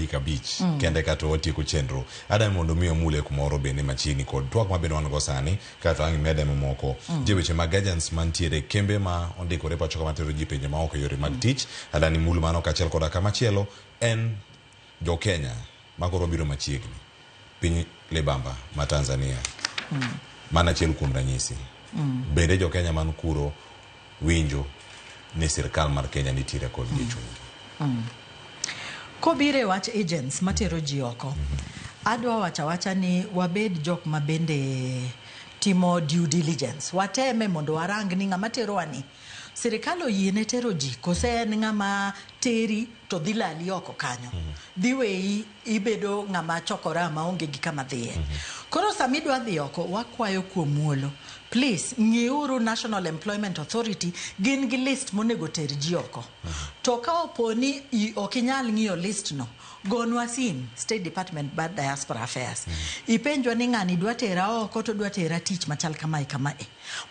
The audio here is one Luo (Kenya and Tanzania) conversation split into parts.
dakika beach kende kato otieko chenro ada mondo miyo mule kumoro bende machiegni kod twak mabende wan go sani kato angi mede mamoko je weche mag agents mantiere kembe ma ondikore pacho kama tero ji pinje ma ok yore mag tich ada ni mul mano kachiel koda kama chielo en jo Kenya makoro biro machiegni piny libamba ma Tanzania mana chiel kuom ranyisi bende jo Kenya man kuro winjo ni sirkal mar Kenya nitiere kod gichungi kobire wach agents matero ji oko adwa wacha ni wabed jok mabende timo due diligence wateme mondo warang ni ngama tero wani sirkal oyiene tero ji kose en ngama teri to dhilali oko kanyo dhiwei ibedo ngama chokora maonge gi kama dhiye koro samidwa dhi oko wakwayo kuom muolo please ngiuru National Employment Authority gin gi list monego ter ji oko to ka oponi okinyal ngiyo list no gonwa sim State Department bad Diaspora Affairs ipenjwa ni ngani dwa tera oko to dwa tera tich machal kamae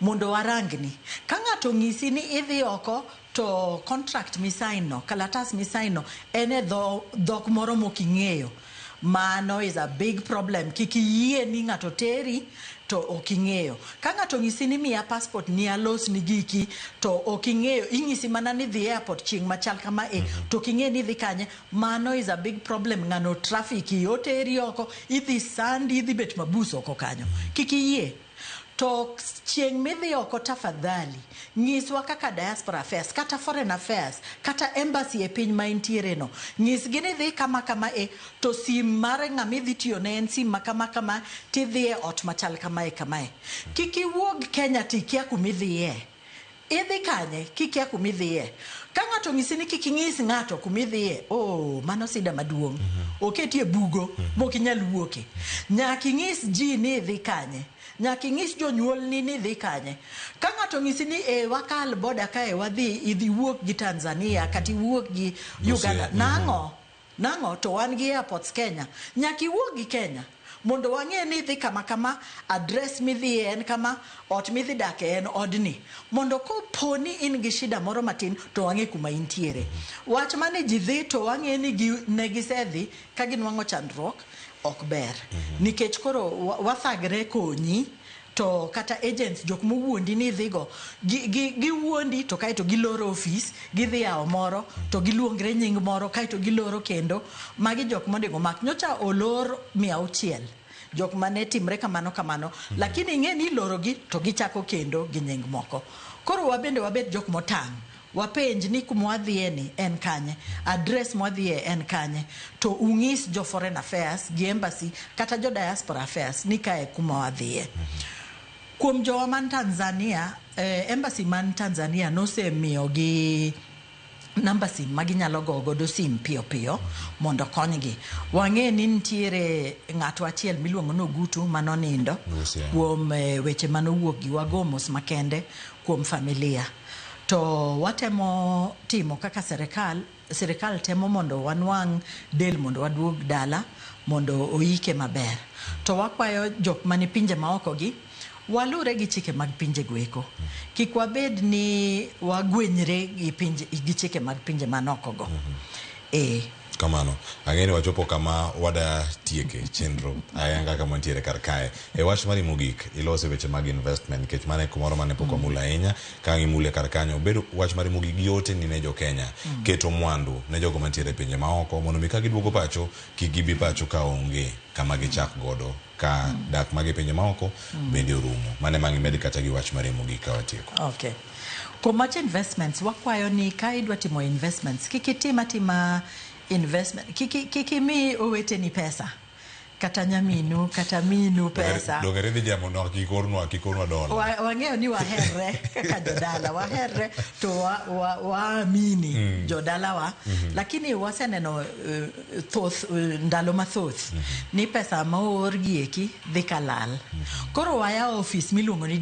mondo warangni ka ngato ngisi ni idhi oko to contract misaino kalatas misaino ene dhok moro moking'eyo mano is a big problem kikiyie ni ngato teri to oking'eyo ka ngato ngisi ni miya passport ni alos ni giki to oking'eyo ingisi mana ni dhi airport ching machal kama to king'e ni dhi kanye mano is a big problem ngano traffic yoteri oko idhi sandi idhi bet mabus oko kanyo kikiyie to chieng midhi oko tafadhali nyiswa kaka Diaspora Affairs kata Foreign Affairs kata embassy e piny ma intiere no nyis gini dhi kama to sim mare ngami dhi tiyo ne en sim makama tidhi e ot machal kamae kiki wuog Kenya tikia kumidhiye idhi kanye kikia kumidhiye ka ngato ngisi ni kiking'is ngato kumidhiye mano sida maduong oketie bugo mokinyal wuoke nyaki ng'is ji ni dhi kanye nyaki ng'is jonyuol ni dhi kanye ka ngato ngisi ni wakal boda kae wadhi idhi wuok gi Tanzania kati wuok gi Uganda nango to wan gi airports Kenya nyaki wuok gi Kenya mondo wang'e ni dhi kama address midhi en kama ot midhi dak en odni mondo ko poni in gi shida moro matin to wang'e kuma intiere wach mane ji dhi to wang'e ni ne gisedhi ka ginwang'o chandruok ok ber nikech koro wathagre konyi to kata agents jok mowuondi ni dhigo gi wuondi to kaito giloro office gidhi yawo moro to giluongre nying moro kaito giloro kendo magi jok mondego mak nyocha olor 600 jok mane timre kamano lakini ing'e ni loro gi to gichako kendo gi nying moko koro wabende wabed jok motang wapenj ni kumwadhie ni en kanye address mwadhie en kanye to ung'is jo Foreign Affairs gi embassy kata jo Diaspora Affairs ni kae kuma wadhie kuom jowa man Tanzania embassy man Tanzania nosemiyo gi namba sim maginyalo godo sim piyo mondo konygi wang'e ni nitiere ng'ato achiel miluongo no Gutu manonindo kuom weche manowuok gi wagomos makende kuom familia to watemo timo kaka sirikal temo mondo wanwang' del mondo waduog dala mondo oike maber to wakwayo jok mani pinje maoko gi walure gi chike mag pinje gweko kik wabed ni wagwenyre gi chike mag pinje manoko go kamano ang'eni wachopo kama wada tieke chenro ayanga kama ntiere kar kae wach mari mogik ilose weche mag investment nikech mane kumoro mane pok omula ahinya ka ng'imule kar kanyo bedo wach mari mogik yote ni ne jo Kenya keto mwandu ne jogo mantiere pinje maoko mondo mi ka giduogo pacho kik gibi pacho ka onge kama gichak godo ka dak magi pinje maoko bende orumo mane mangi med kata gi wach mari mogik ka watieko kuom wach investments wakwayo ni ka idwa timo investments kikitima investment kikimi owete ni pesa kata nyaminu kata minu pesa dogere di jamo no kikorno dola wang'eyo ni waherre kaka jodala waherre to waamini jodala wa lakini waseneno thoth ndalo mathoth ni pesa maor gieki dhi kalal koro waya office miluongo ni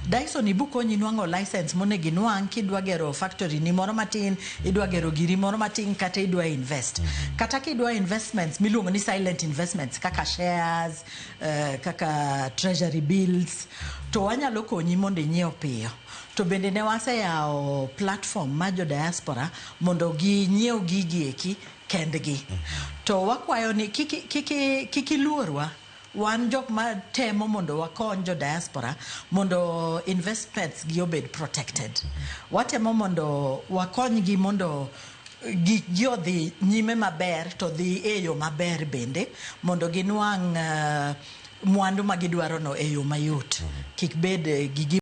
Daiso ni bukonyi nwang'o license monegi nwang' kidwa gero factory ni moro matin idwa gero giri moro matin kata idwa invest kata kidwa investments miluongo ni silent investments kaka shares kaka treasury bills to wanyalo konyi mondo inyiew piyo to bende ne waseyawo platform ma jo diaspora mondo ginyiew gigieki kendgi. To wakwayo ni kiki luorwa wan jok ma temo mondo wakony jo diaspora mondo investments gi obed protected. Watemo mondo wakony gi mondo gi odhi nyime maber to dhi e yo maber bende mondo ginwang' mwandu ma gidwaro no e yo mayot. Kik bed gi